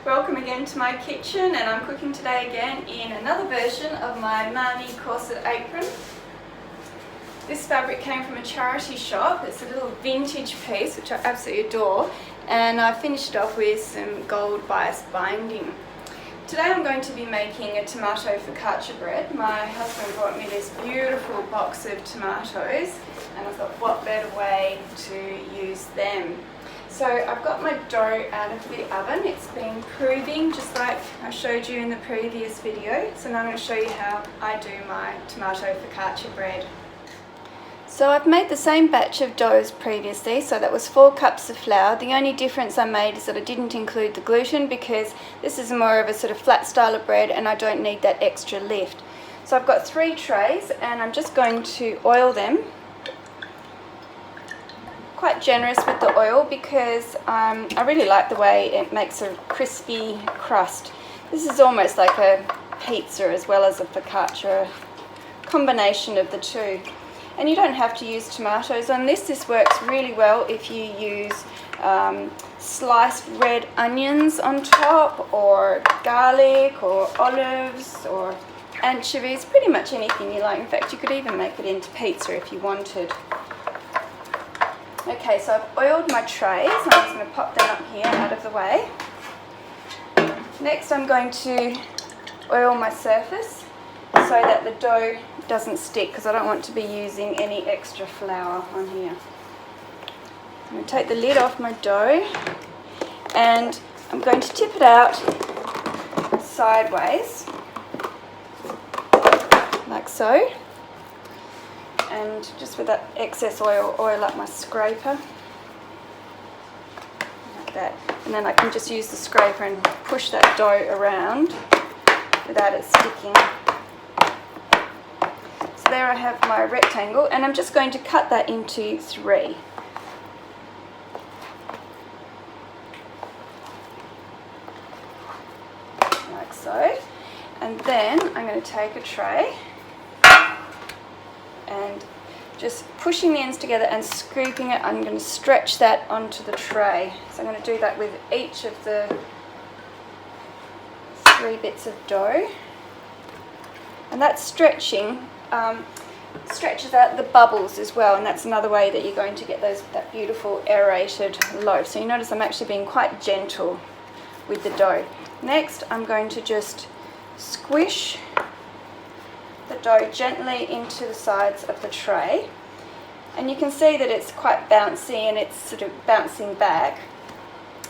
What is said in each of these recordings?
Welcome again to my kitchen, and I'm cooking today again in another version of my Marnie Corset apron. This fabric came from a charity shop. It's a little vintage piece which I absolutely adore, and I finished it off with some gold bias binding. Today I'm going to be making a tomato focaccia bread. My husband brought me this beautiful box of tomatoes, and I thought what better way to use them. So I've got my dough out of the oven. It's been proving just like I showed you in the previous video. So now I'm going to show you how I do my tomato focaccia bread. So I've made the same batch of dough as previously, so that was 4 cups of flour. The only difference I made is that I didn't include the gluten because this is more of a sort of flat style of bread and I don't need that extra lift. So I've got 3 trays and I'm just going to oil them. Quite generous with the oil because I really like the way it makes a crispy crust. This is almost like a pizza as well as a focaccia, a combination of the two. And you don't have to use tomatoes on this. This works really well if you use sliced red onions on top, or garlic, or olives, or anchovies, pretty much anything you like. In fact, you could even make it into pizza if you wanted. Okay, so I've oiled my trays. I'm just going to pop them up here out of the way. Next I'm going to oil my surface so that the dough doesn't stick, because I don't want to be using any extra flour on here. I'm going to take the lid off my dough and I'm going to tip it out sideways, like so. And just with that excess oil, oil up my scraper, like that. And then I can just use the scraper and push that dough around without it sticking. So there I have my rectangle, and I'm just going to cut that into 3. Like so. And then I'm going to take a tray and just pushing the ends together and scooping it, I'm going to stretch that onto the tray. So I'm going to do that with each of the 3 bits of dough. And that stretching stretches out the bubbles as well, and that's another way that you're going to get that beautiful aerated loaf. So you notice I'm actually being quite gentle with the dough. Next I'm going to just squish the dough gently into the sides of the tray, and you can see that it's quite bouncy and it's sort of bouncing back,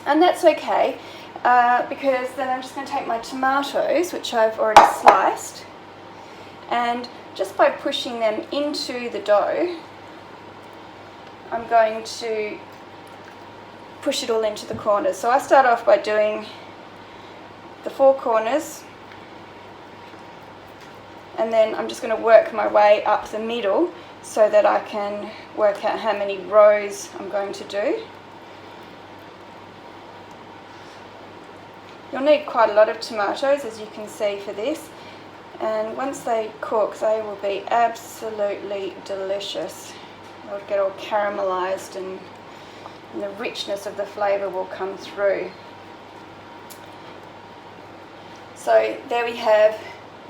and that's okay because then I'm just going to take my tomatoes, which I've already sliced, and just by pushing them into the dough I'm going to push it all into the corners. So I start off by doing the 4 corners, and then I'm just going to work my way up the middle so that I can work out how many rows I'm going to do. You'll need quite a lot of tomatoes, as you can see, for this, and once they cook they will be absolutely delicious. They'll get all caramelized and the richness of the flavour will come through. So there we have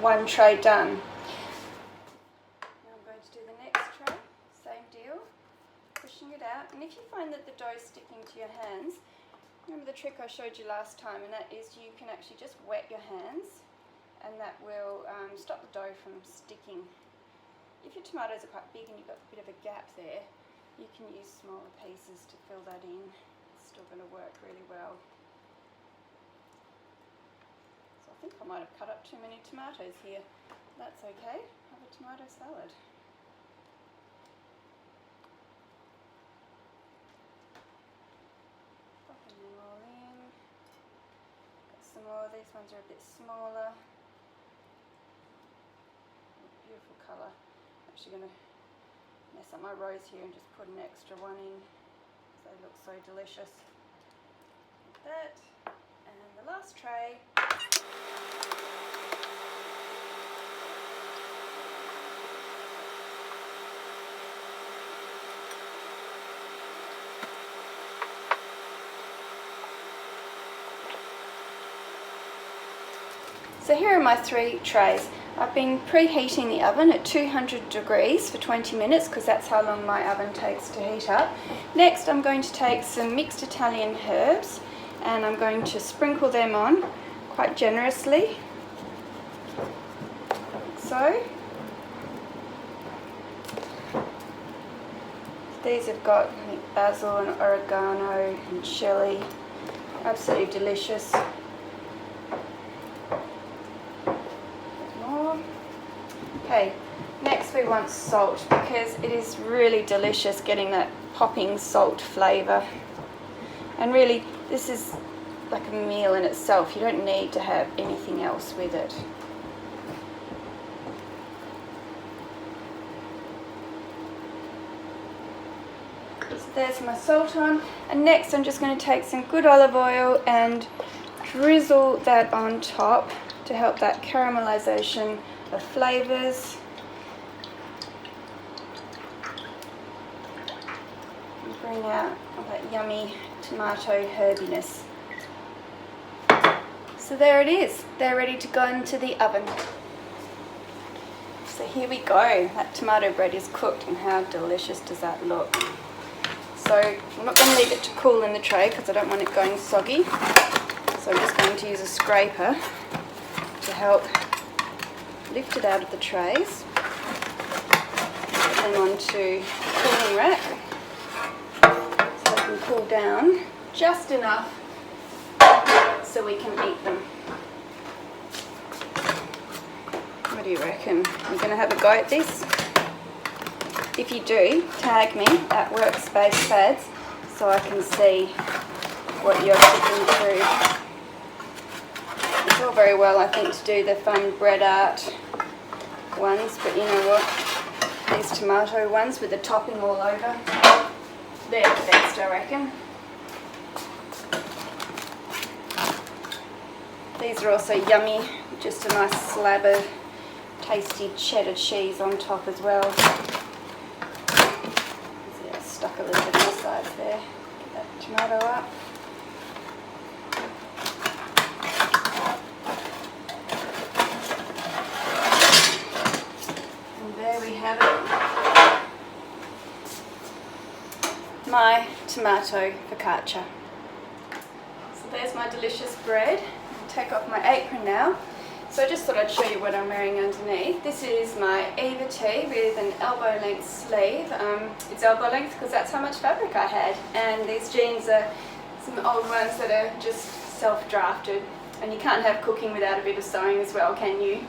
1 tray done. Now I'm going to do the next tray, same deal, pushing it out, and if you find that the dough is sticking to your hands, remember the trick I showed you last time, and that is you can actually just wet your hands and that will stop the dough from sticking. If your tomatoes are quite big and you've got a bit of a gap there, you can use smaller pieces to fill that in. It's still going to work really well. I think I might have cut up too many tomatoes here. That's okay, have a tomato salad. Popping them all in. Got some more, these ones are a bit smaller. Beautiful colour. I'm actually going to mess up my rows here and just put an extra one in because they look so delicious. Like that. And the last tray. So here are my 3 trays. I've been preheating the oven at 200 degrees for 20 minutes because that's how long my oven takes to heat up. Next I'm going to take some mixed Italian herbs and I'm going to sprinkle them on quite generously, like so. These have got basil and oregano and chilli, absolutely delicious. More. Okay, next we want salt because it is really delicious getting that popping salt flavour. And really, this is like a meal in itself. You don't need to have anything else with it. So there's my salt on, and next I'm just going to take some good olive oil and drizzle that on top to help that caramelization of flavours. And bring out all that yummy tomato herbiness. So there it is, they're ready to go into the oven. So here we go, that tomato bread is cooked and how delicious does that look. So I'm not going to leave it to cool in the tray because I don't want it going soggy. So I'm just going to use a scraper to help lift it out of the trays. Put them onto the cooling rack so they can cool down just enough so we can eat them. What do you reckon? You're going to have a go at this? If you do, tag me at Workspace Fads so I can see what you're cooking through. It's all very well, I think, to do the fun bread art ones, but you know what? These tomato ones with the topping all over, they're the best, I reckon. These are also yummy, just a nice slab of tasty cheddar cheese on top as well. See, I stuck a little bit on the sides there. Get that tomato up. And there we have it. My tomato focaccia. So there's my delicious bread. I'll take off my apron now. So I just thought I'd show you what I'm wearing underneath. This is my Eva tee with an elbow length sleeve. It's elbow length because that's how much fabric I had. And these jeans are some old ones that are just self-drafted. And you can't have cooking without a bit of sewing as well, can you?